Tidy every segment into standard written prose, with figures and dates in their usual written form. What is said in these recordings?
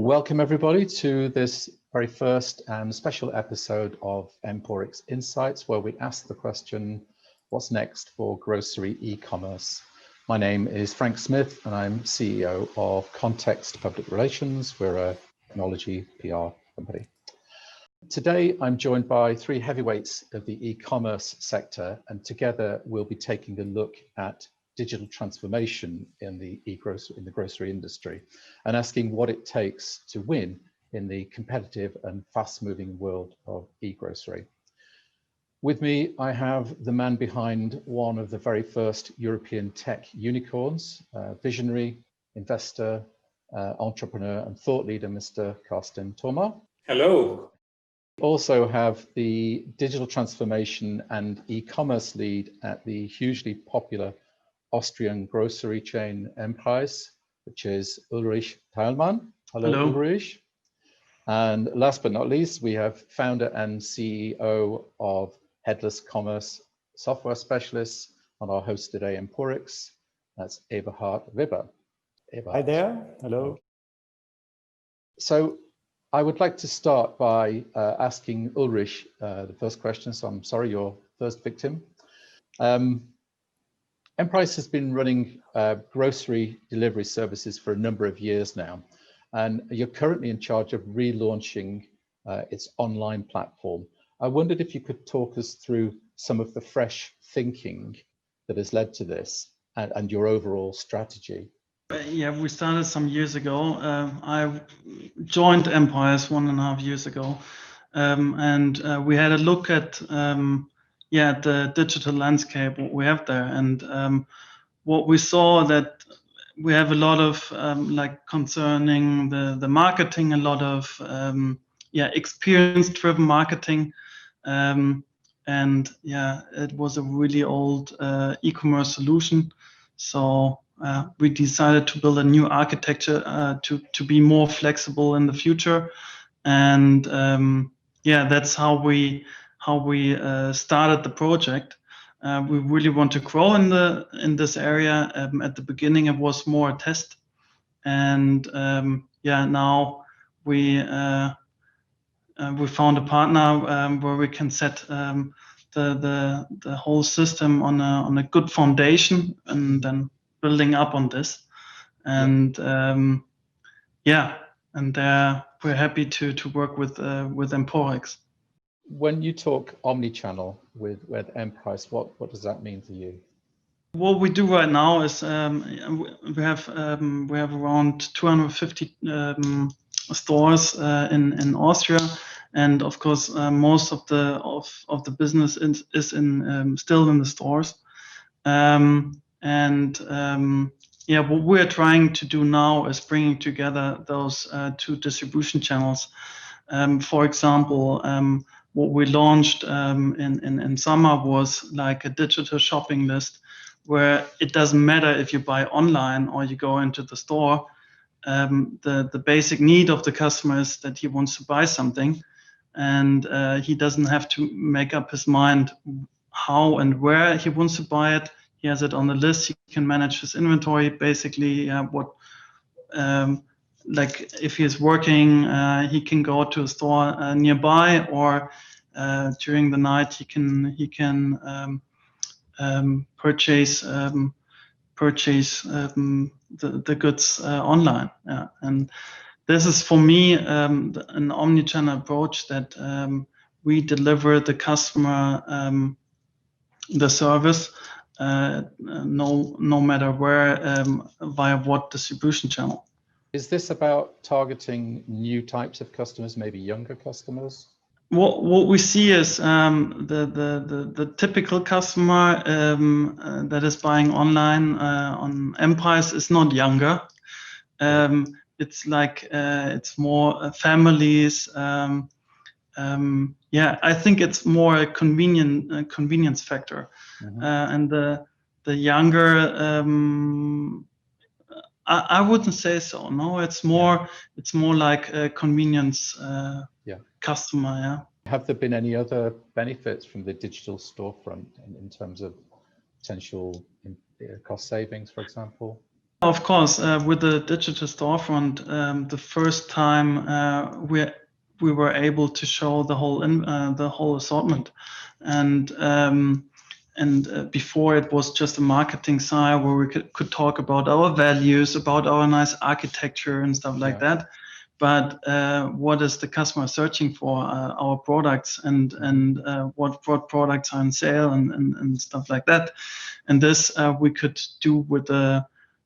Welcome everybody to this very first and special episode of MPREIS Insights, where we ask the question, what's next for grocery e-commerce? My name is Frank Smith and I'm CEO of Context Public Relations. We're a technology PR company. Today, I'm joined by three heavyweights of the e-commerce sector, and together we'll be taking a look at digital transformation in the grocery industry and asking what it takes to win in the competitive and fast-moving world of e-grocery. With me, I have the man behind one of the very first European tech unicorns, visionary, investor, entrepreneur and thought leader, Mr. Carsten Thoma. Hello. Also have the digital transformation and e-commerce lead at the hugely popular Austrian grocery chain MPREIS, which is Ulrich Theilmann. Hello, Ulrich. And last but not least, we have founder and CEO of Headless Commerce Software Specialists on our host today, emporix. That's Eberhardt Weber. Hi there. Hello. So I would like to start by asking Ulrich the first question. So I'm sorry, your first victim. MPREIS has been running grocery delivery services for a number of years now, and you're currently in charge of relaunching its online platform. I wondered if you could talk us through some of the fresh thinking that has led to this and your overall strategy. Yeah, we started some years ago. I joined MPREIS 1.5 years ago, and we had a look at the digital landscape, what we have there, and what we saw that we have a lot of concerning the marketing, a lot of experience-driven marketing, and it was a really old e-commerce solution. So we decided to build a new architecture to be more flexible in the future, and that's how we started the project. We really want to grow in this area. At the beginning, it was more a test, and now we found a partner where we can set the whole system on a good foundation, and then building up on this. And we're happy to work with emporix. When you talk omnichannel with MPREIS, what does that mean to you? What we do right now is we have around 250 stores in Austria, and of course most of the business is still in the stores. What we're trying to do now is bringing together those two distribution channels. For example, what we launched in summer was like a digital shopping list, where it doesn't matter if you buy online or you go into the store. The basic need of the customer is that he wants to buy something, and he doesn't have to make up his mind how and where he wants to buy it. He has it on the list. He can manage his inventory. Basically, if he's working, he can go to a store nearby, or during the night he can purchase the goods online. And this is for me an omnichannel approach that we deliver the customer the service no matter where, via what distribution channel. Is this about targeting new types of customers, maybe younger customers? What we see is the typical customer that is buying online on MPREIS is not younger. It's like it's more families. I think it's more a convenience factor. Mm-hmm. And the younger, I wouldn't say so. No, it's more like a convenience customer. Yeah. Have there been any other benefits from the digital storefront in terms of potential cost savings, for example? Of course, with the digital storefront, the first time we were able to show the whole assortment, and before it was just a marketing side where we could talk about our values, about our nice architecture and stuff like that. But what is the customer searching for? Our products and what products are on sale and stuff like that. And this we could do with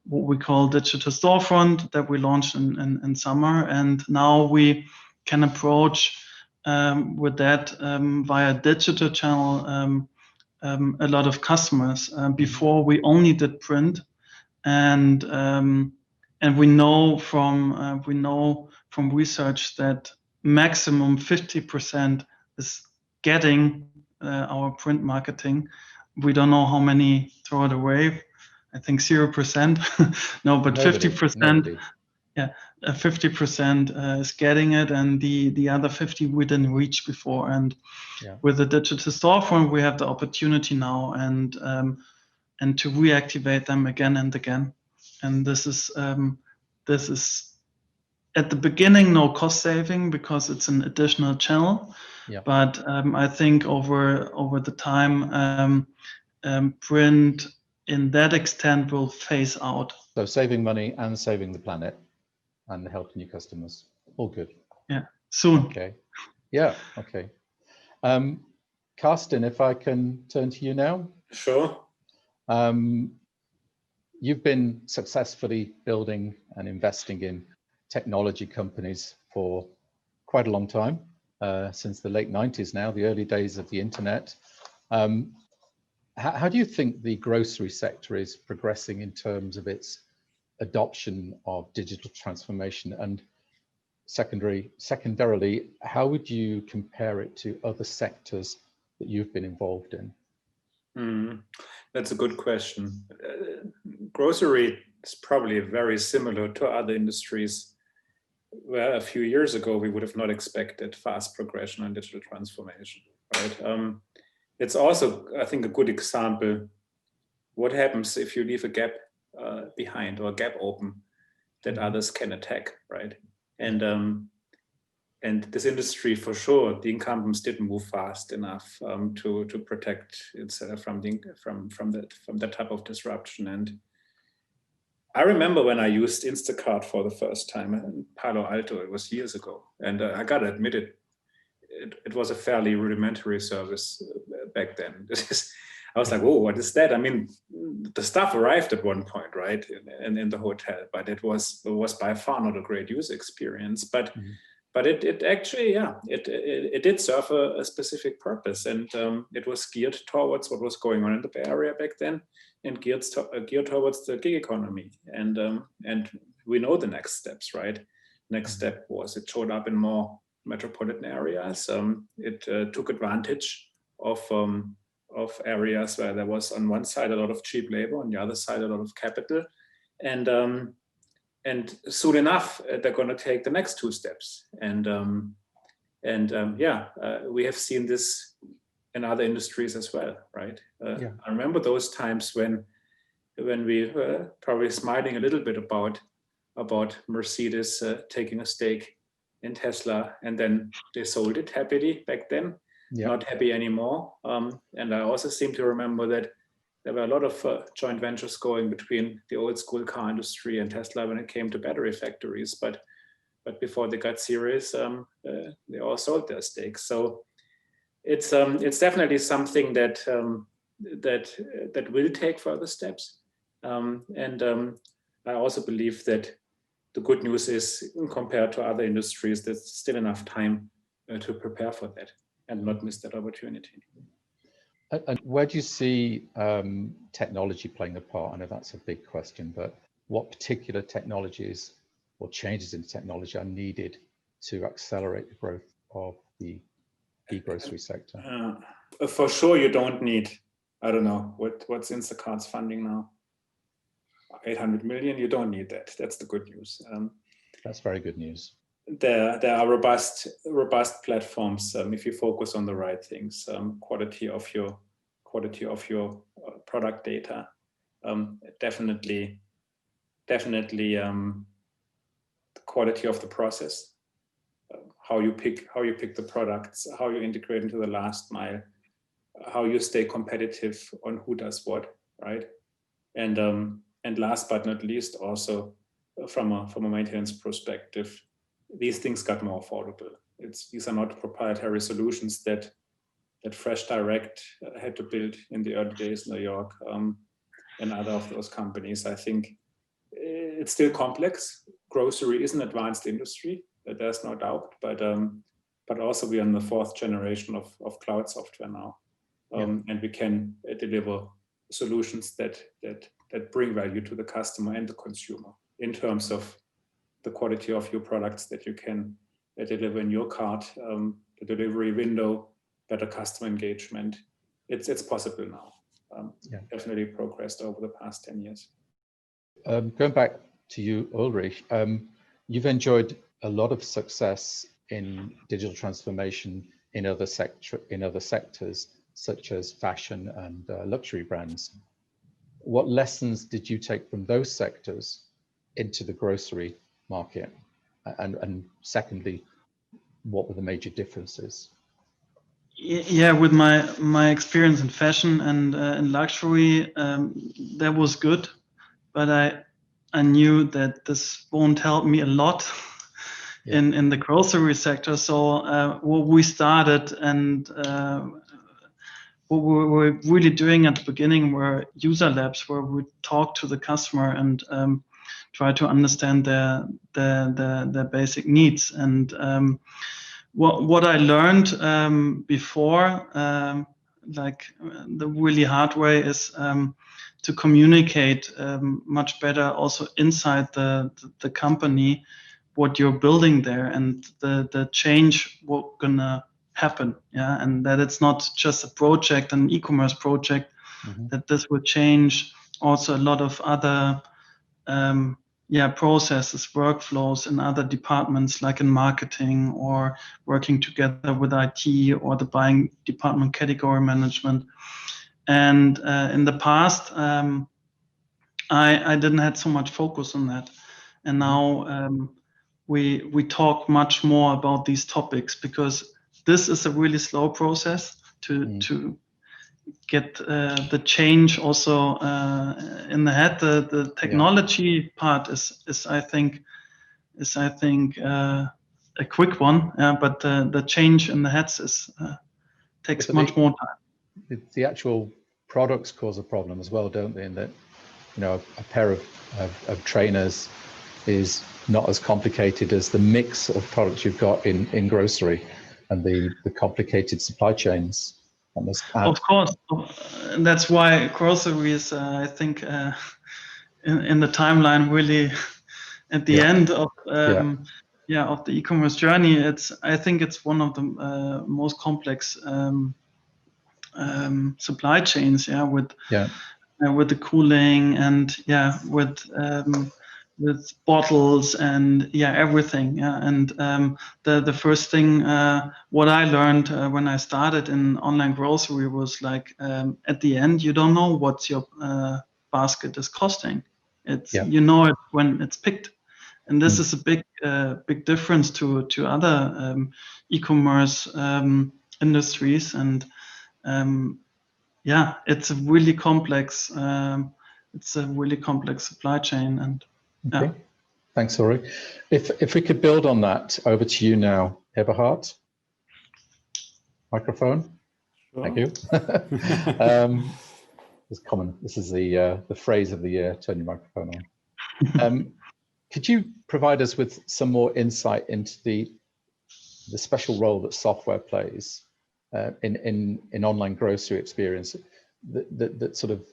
what we call digital storefront that we launched in summer. And now we can approach with that via digital channel a lot of customers. Before we only did print, and we know from research that maximum 50% is getting our print marketing. We don't know how many throw it away. I think 0%. No, but 50%. Yeah, 50% is getting it, and the other 50 we didn't reach before. And with the digital storefront, we have the opportunity now and to reactivate them again and again. And this is at the beginning no cost saving because it's an additional channel. But I think over the time, print in that extent will phase out. So saving money and saving the planet and helping your customers. All good. Yeah, soon. Okay. Yeah, okay. Carsten, if I can turn to you now. Sure. You've been successfully building and investing in technology companies for quite a long time, since the late 90s now, the early days of the internet. How do you think the grocery sector is progressing in terms of its adoption of digital transformation? And secondarily, how would you compare it to other sectors that you've been involved in? That's a good question. Grocery is probably very similar to other industries where a few years ago we would have not expected fast progression on digital transformation, right? It's also, I think, a good example what happens if you leave a gap behind or a gap open that others can attack, right? And this industry, for sure, the incumbents didn't move fast enough to protect itself from that type of disruption. And I remember when I used Instacart for the first time in Palo Alto, it was years ago, and I gotta admit it was a fairly rudimentary service back then. I was like, oh, what is that? I mean, the stuff arrived at one point, right, in the hotel, but it was by far not a great user experience. But it actually, it did serve a specific purpose, and it was geared towards what was going on in the Bay Area back then, and geared towards the gig economy. And we know the next steps, right? Next step was it showed up in more metropolitan areas. It took advantage of areas where there was on one side a lot of cheap labor, on the other side a lot of capital, and soon enough they're going to take the next two steps. We have seen this in other industries as well, right? I remember those times when we were probably smiling a little bit about Mercedes taking a stake in Tesla, and then they sold it happily back then. Not happy anymore. And I also seem to remember that there were a lot of joint ventures going between the old school car industry and Tesla when it came to battery factories. But before they got serious, they all sold their stakes. So it's definitely something that will take further steps. I also believe that the good news is, compared to other industries, there's still enough time to prepare for that and not miss that opportunity. And where do you see technology playing a part? I know that's a big question, but what particular technologies or changes in technology are needed to accelerate the growth of the e-grocery sector? For sure, you don't need, I don't know, what's Instacart's funding now? 800 million, you don't need that. That's the good news. That's very good news. There are robust platforms if you focus on the right things. Quality of your product data, definitely definitely the quality of the process, how you pick the products, how you integrate into the last mile, how you stay competitive on who does what, right? And last but not least, also from a maintenance perspective, these things got more affordable. These are not proprietary solutions that Fresh Direct had to build in the early days in New York, and other of those companies. I think it's still complex. Grocery is an advanced industry, there's no doubt, but also we're in the 4th generation of cloud software now, and we can deliver solutions that bring value to the customer and the consumer in terms of the quality of your products that you can deliver in your cart, the delivery window, better customer engagement. It's possible now. Definitely progressed over the past 10 years. Going back to you, Ulrich, you've enjoyed a lot of success in digital transformation in other sectors, such as fashion and luxury brands. What lessons did you take from those sectors into the grocery market? And secondly, what were the major differences? Yeah, with my experience in fashion and in luxury, that was good, but I knew that this won't help me a lot in the grocery sector. So what we started and what we were really doing at the beginning were user labs, where we talk to the customer and try to understand their basic needs. And what I learned before, like the really hard way, is to communicate much better also inside the company what you're building there and the change what gonna happen, and that it's not just a project, an e-commerce project, that this will change also a lot of other processes, workflows in other departments, like in marketing or working together with IT or the buying department, category management. And in the past, I didn't have so much focus on that. And now we talk much more about these topics, because this is a really slow process to get the change also in the head. The technology part is I think a quick one, but the change in the heads takes much more time. The actual products cause a problem as well, don't they? In that, a pair of trainers is not as complicated as the mix of products you've got in grocery and the complicated supply chains. Of course, and that's why grocery is, I think, in the timeline really at the end of of the e-commerce journey. I think it's one of the most complex supply chains. With the cooling and with bottles and everything. And the first thing what I learned when I started in online grocery was like, at the end you don't know what your basket is costing. It's you know it when it's picked, and this is a big difference to other e-commerce industries. And it's a really complex supply chain. And okay. Thanks, Ulrich. If we could build on that, over to you now, Eberhardt. Microphone. Sure. Thank you. It's common. This is the phrase of the year. Turn your microphone on. Could you provide us with some more insight into the special role that software plays in online grocery experience that sort of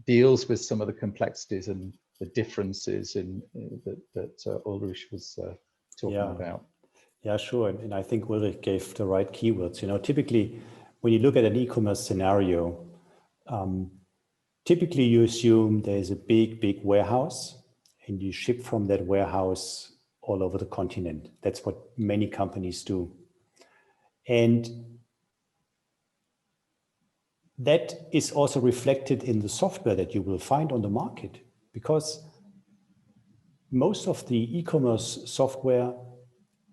deals with some of the complexities and the differences that Ulrich was talking about? Yeah, sure. And I think Ulrich gave the right keywords. Typically, when you look at an e-commerce scenario, typically you assume there's a big warehouse and you ship from that warehouse all over the continent. That's what many companies do. And that is also reflected in the software that you will find on the market, because most of the e-commerce software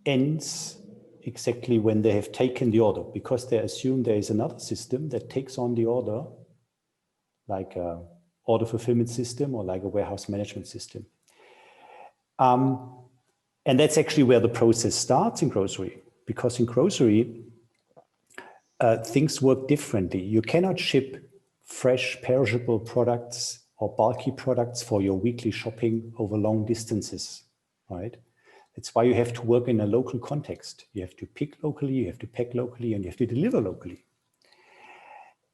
ends exactly when they have taken the order, because they assume there is another system that takes on the order, like a order fulfillment system or like a warehouse management system. And that's actually where the process starts in grocery, because in grocery, things work differently. You cannot ship fresh, perishable products or bulky products for your weekly shopping over long distances, right? That's why you have to work in a local context. You have to pick locally, you have to pack locally, and you have to deliver locally.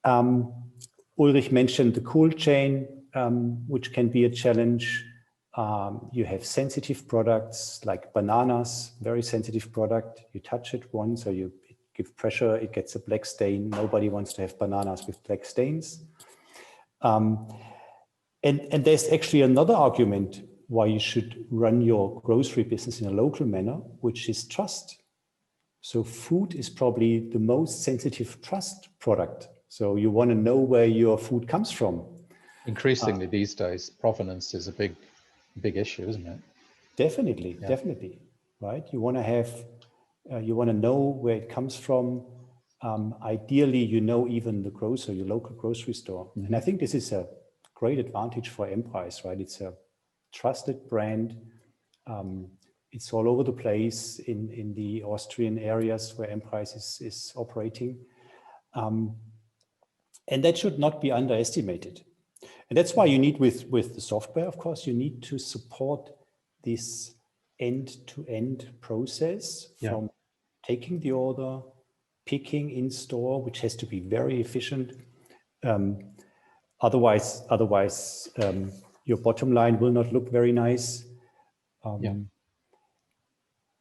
Ulrich mentioned the cold chain, which can be a challenge. You have sensitive products like bananas, very sensitive product. You touch it once or you give pressure, it gets a black stain. Nobody wants to have bananas with black stains. And there's actually another argument why you should run your grocery business in a local manner, which is trust. So food is probably the most sensitive trust product. So you want to know where your food comes from. Increasingly these days, provenance is a big issue, isn't it? Definitely, Yeah. definitely, right? You want to have, you want to know where it comes from. Ideally, you know even the grocer, your local grocery store. Mm-hmm. And I think this is a great advantage for MPREIS, right? It's a trusted brand. It's all over the place in the Austrian areas where MPREIS is operating. And that should not be underestimated. And that's why you need with the software, of course, you need to support this end-to-end process from taking the order, picking in store, which has to be very efficient. Otherwise, your bottom line will not look very nice.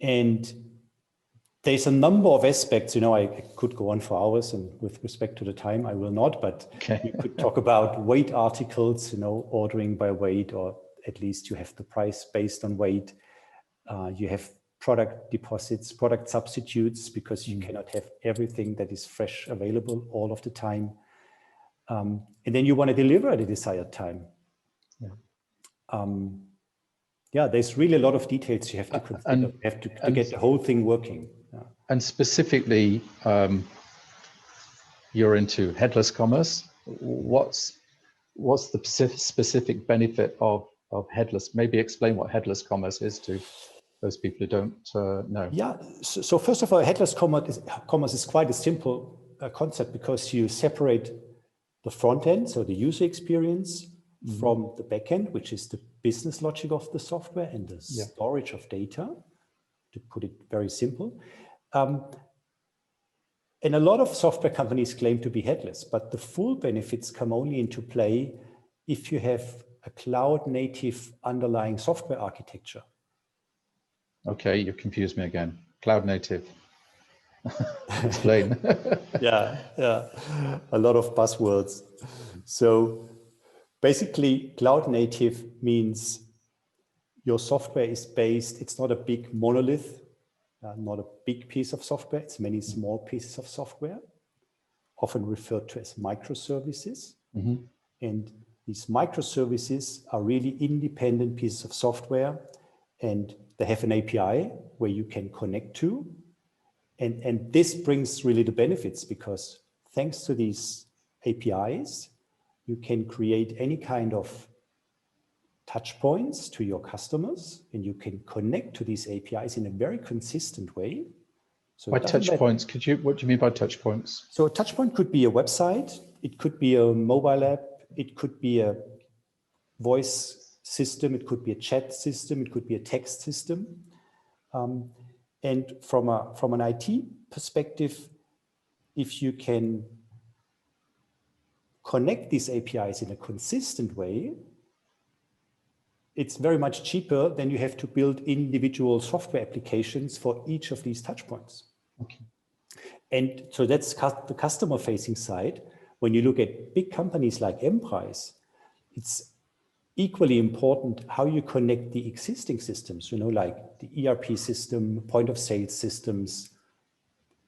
And there's a number of aspects, you know, I could go on for hours, and with respect to the time, I will not, but we could talk about weight articles, you know, ordering by weight, or at least you have the price based on weight. You have product deposits, product substitutes, because you cannot have everything that is fresh available all of the time. And then you want to deliver at a desired time. There's really a lot of details you have to consider. You have to get the whole thing working. And specifically, you're into headless commerce. What's the specific benefit of headless? Maybe explain what headless commerce is to those people who don't know. Yeah. So first of all, headless commerce is quite a simple concept, because you separate the front end, so the user experience, from the back end, which is the business logic of the software and the storage of data, to put it very simple. And a lot of software companies claim to be headless, but the full benefits come only into play if you have a cloud native underlying software architecture. Okay, you confused me again. Cloud native. Explain. Yeah, a lot of buzzwords. So basically, cloud native means your software is based, it's not a big monolith, not a big piece of software, it's many small pieces of software, often referred to as microservices. And these microservices are really independent pieces of software, and they have an API where you can connect to. And this brings really the benefits, because thanks to these APIs, you can create any kind of touch points to your customers, and you can connect to these APIs in a very consistent way. So by touch points, what do you mean by touch points? So a touch point could be a website, it could be a mobile app, it could be a voice system, it could be a chat system, it could be a text system. And from an IT perspective, if you can connect these APIs in a consistent way, it's very much cheaper than you have to build individual software applications for each of these touch points. Okay. And so that's the customer facing side. When you look at big companies like MPREIS, it's equally important how you connect the existing systems, you know, like the ERP system, point of sale systems,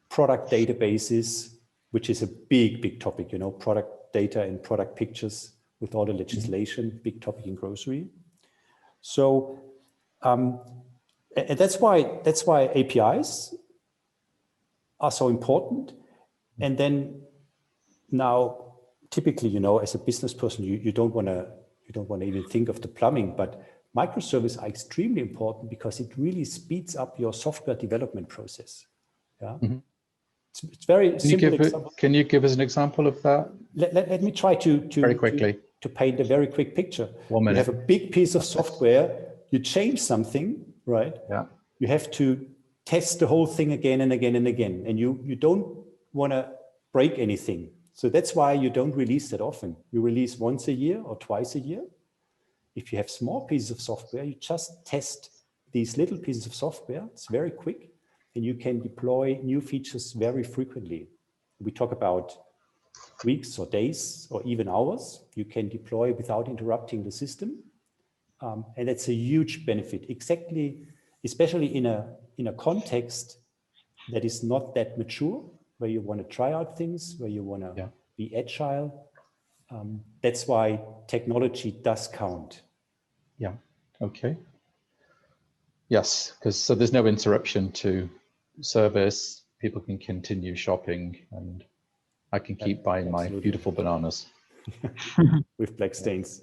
product databases, which is a big topic, you know, product data and product pictures with all the legislation, big topic in grocery. So And that's why APIs are so important. And then now, typically, you know, as a business person, you don't want to even think of the plumbing, but microservices are extremely important because it really speeds up your software development process. Yeah, it's very simple. Can you give us an example of that? Let me try to very quickly to paint a very quick picture. 1 minute. You have a big piece of software. You change something, right? Yeah. You have to test the whole thing again and again and again, and you don't want to break anything. So that's why you don't release that often. You release once a year or twice a year. If you have small pieces of software, you just test these little pieces of software. It's very quick, and you can deploy new features very frequently. We talk about weeks or days or even hours. You can deploy without interrupting the system. And that's a huge benefit, especially in a context that is not that mature, where you want to try out things, where you want to be agile. That's why technology does count. Yeah. Okay. Yes, because so there's no interruption to service. People can continue shopping, and I can keep buying my beautiful bananas with black stains,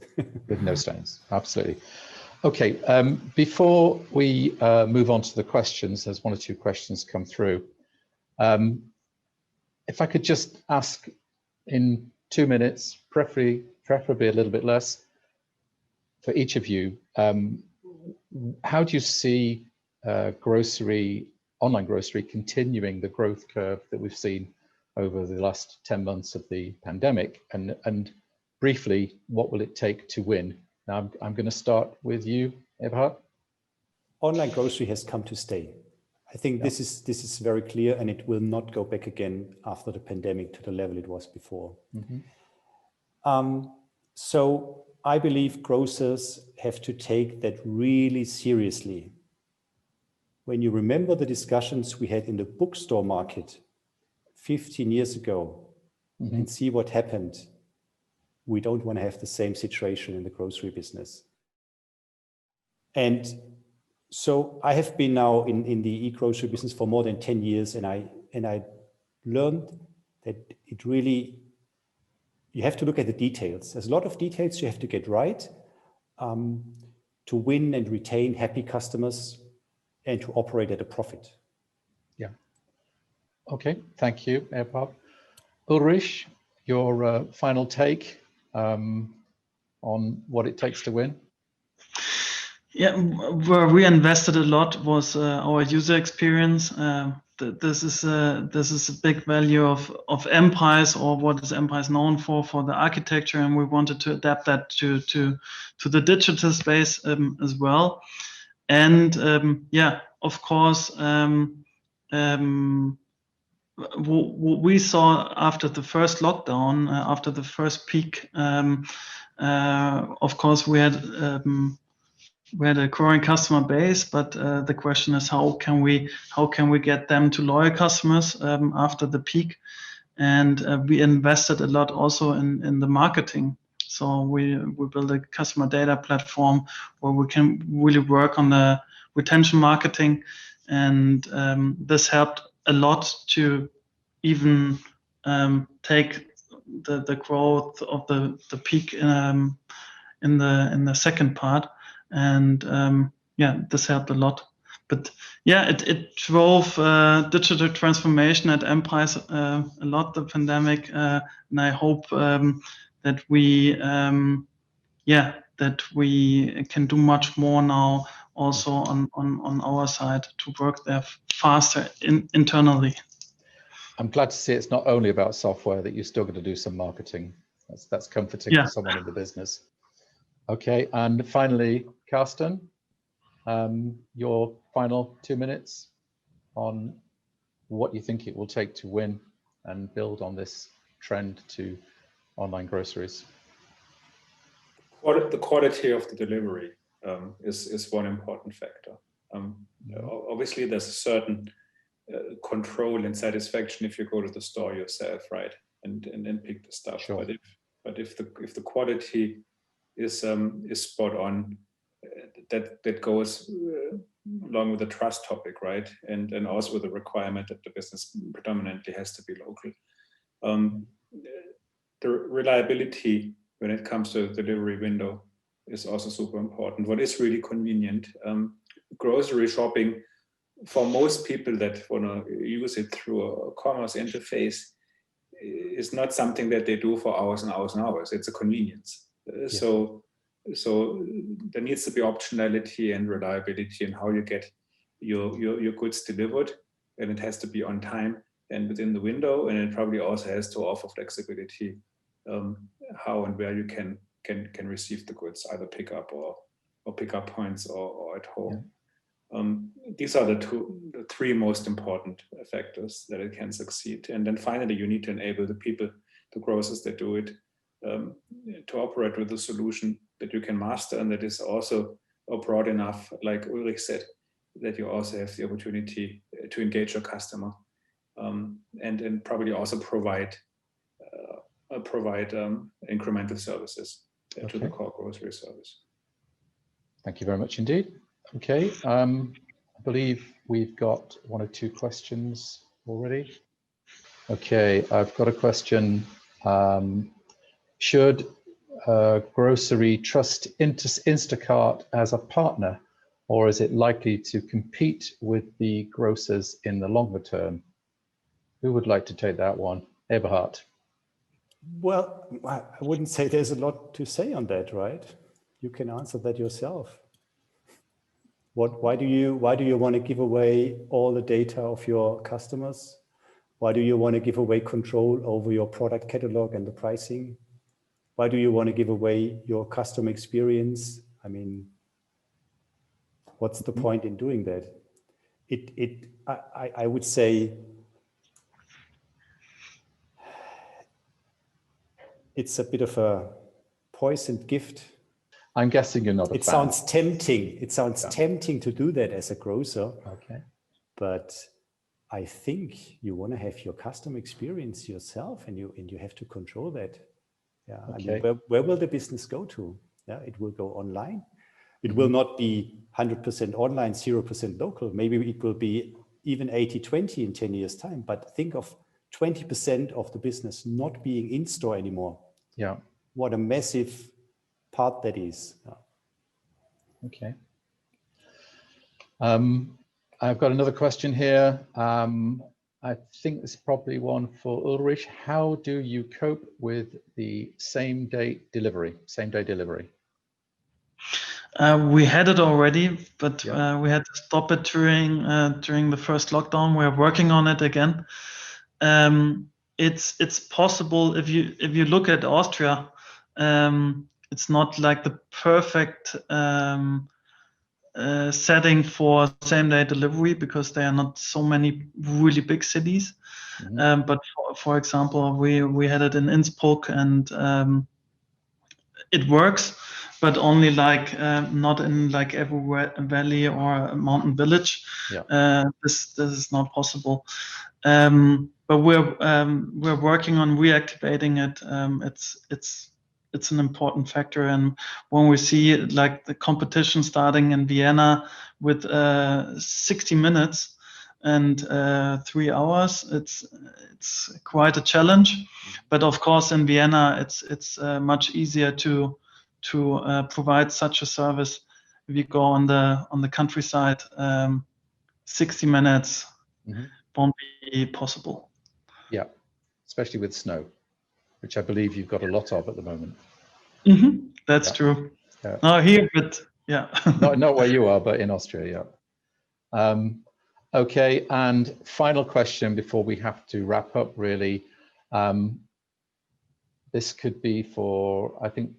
with no stains. Absolutely. Okay. Before we move on to the questions, there's 1 or 2 questions come through. If I could just ask in 2 minutes, preferably a little bit less, for each of you, how do you see online grocery continuing the growth curve that we've seen over the last 10 months of the pandemic? And briefly, what will it take to win? Now, I'm going to start with you, Eberhardt. Online grocery has come to stay. I think this is very clear, and it will not go back again after the pandemic to the level it was before. So I believe grocers have to take that really seriously. When you remember the discussions we had in the bookstore market 15 years ago and see what happened, we don't want to have the same situation in the grocery business. And so I have been now in the e-grocery business for more than 10 years, and I learned that it really, you have to look at the details. There's a lot of details you have to get right to win and retain happy customers and to operate at a profit. Yeah. Okay, thank you, Eberhardt. Ulrich, your final take on what it takes to win? Yeah, where we invested a lot was our user experience. This is a big value of MPREIS, or what is MPREIS known for the architecture, and we wanted to adapt that to the digital space as well. And of course, what we saw after the first lockdown, after the first peak, of course we had a growing customer base, but the question is how can we get them to loyal customers after the peak? And we invested a lot also in the marketing. So we built a customer data platform where we can really work on the retention marketing, and this helped a lot to even take the growth of the peak in the second part. And this helped a lot. But it drove digital transformation at MPREIS a lot, the pandemic, and I hope that we can do much more now also on our side to work there faster internally. I'm glad to see it's not only about software, that you're still going to do some marketing. That's comforting for someone in the business. Okay, and finally, Carsten, your final 2 minutes on what you think it will take to win and build on this trend to online groceries. The quality of the delivery is one important factor. Obviously, there's a certain control and satisfaction if you go to the store yourself, right, and pick the stuff. Sure. But if the quality is spot on, that goes along with the trust topic, right? And also with the requirement that the business predominantly has to be local. The reliability when it comes to the delivery window is also super important. What is really convenient? Grocery shopping, for most people that want to use it through a commerce interface, is not something that they do for hours and hours and hours. It's a convenience. So there needs to be optionality and reliability in how you get your goods delivered, and it has to be on time and within the window, and it probably also has to offer flexibility how and where you can receive the goods, either pick up or pick up points or at home. These are the three most important factors that it can succeed. And then finally, you need to enable the people, the grocers that do it, to operate with a solution that you can master and that is also broad enough, like Ulrich said, that you also have the opportunity to engage your customer and probably also provide incremental services to the core grocery service. Thank you very much indeed. Okay, I believe we've got one or two questions already. Okay, I've got a question. Should grocery trust Instacart as a partner, or is it likely to compete with the grocers in the longer term? Who would like to take that one? Eberhardt. Well, I wouldn't say there's a lot to say on that, right? You can answer that yourself. Why do you want to give away all the data of your customers? Why do you want to give away control over your product catalog and the pricing? Why do you want to give away your customer experience? I mean, what's the point in doing that? I would say it's a bit of a poisoned gift. I'm guessing you're not a fan. Sounds tempting. It sounds tempting to do that as a grocer. Okay. But I think you want to have your customer experience yourself, and you have to control that. Yeah. Okay. I mean, where will the business go to? Yeah, it will go online. It will not be 100% online, 0% local. Maybe it will be even 80-20 in 10 years' time. But think of 20% of the business not being in store anymore. Yeah. What a massive part that is. Okay. I've got another question here. I think this is probably one for Ulrich. How do you cope with the same-day delivery? We had it already, but we had to stop it during the first lockdown. We're working on it again. It's possible if you look at Austria. It's not like the perfect setting for same-day delivery because there are not so many really big cities. But for example, we had it in Innsbruck, and it works, but only like not in like every valley or a mountain village. This is not possible. But we're working on reactivating it. It's an important factor, and when we see like the competition starting in Vienna with 60 minutes and 3 hours, it's quite a challenge. But of course, in Vienna, it's much easier to provide such a service. If you go on the countryside, 60 minutes won't be possible. Yeah, especially with snow, which I believe you've got a lot of at the moment. That's true. Not here, but yeah. not where you are, but in Austria, yeah. Okay, and final question before we have to wrap up, really. This could be for, I think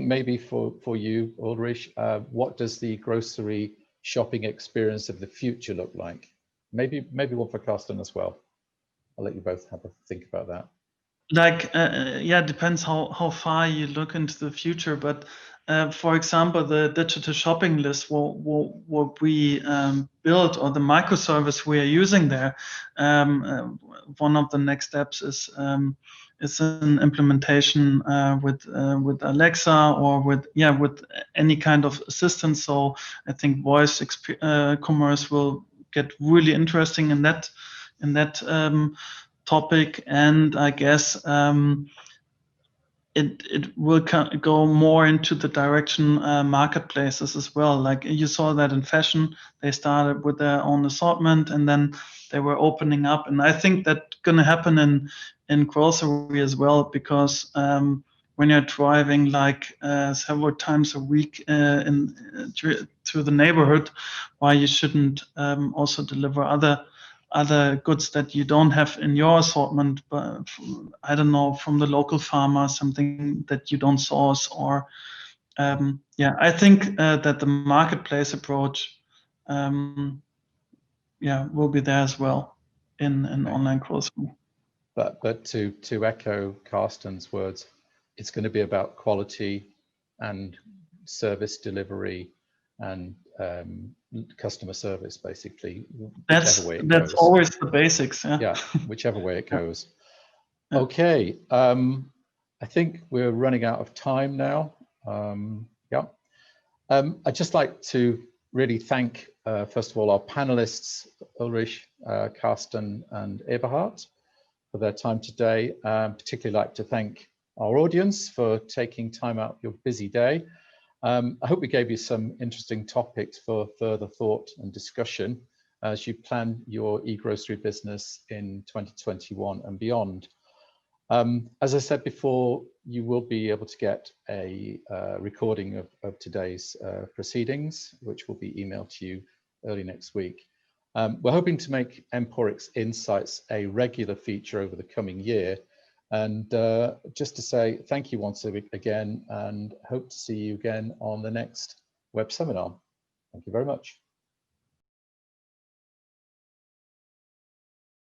maybe for you, Ulrich. What does the grocery shopping experience of the future look like? Maybe one for Carsten as well. I'll let you both have a think about that. Like, depends how far you look into the future. But for example, the digital shopping list, what we built, or the microservice we are using there, one of the next steps is is an implementation with Alexa or with any kind of assistant. So I think voice commerce will get really interesting in that topic, and I guess it will go more into the direction marketplaces as well. Like you saw that in fashion, they started with their own assortment and then they were opening up. And I think that's going to happen in grocery as well, because when you're driving like several times a week through the neighborhood, why you shouldn't also deliver other goods that you don't have in your assortment, but I don't know, from the local farmer, something that you don't source, or I think that the marketplace approach will be there as well in online grocery. But to echo Carsten's words, it's going to be about quality and service delivery and customer service, basically. That's always the basics. Yeah, whichever way it goes. Yeah. Okay, I think we're running out of time now. I'd just like to really thank, first of all, our panelists, Ulrich, Carsten, and Eberhardt, for their time today. Particularly like to thank our audience for taking time out of your busy day. I hope we gave you some interesting topics for further thought and discussion as you plan your e-grocery business in 2021 and beyond. As I said before, you will be able to get a recording of today's proceedings, which will be emailed to you early next week. We're hoping to make MPREIS Insights a regular feature over the coming year. And just to say thank you once again, and hope to see you again on the next web seminar. Thank you very much.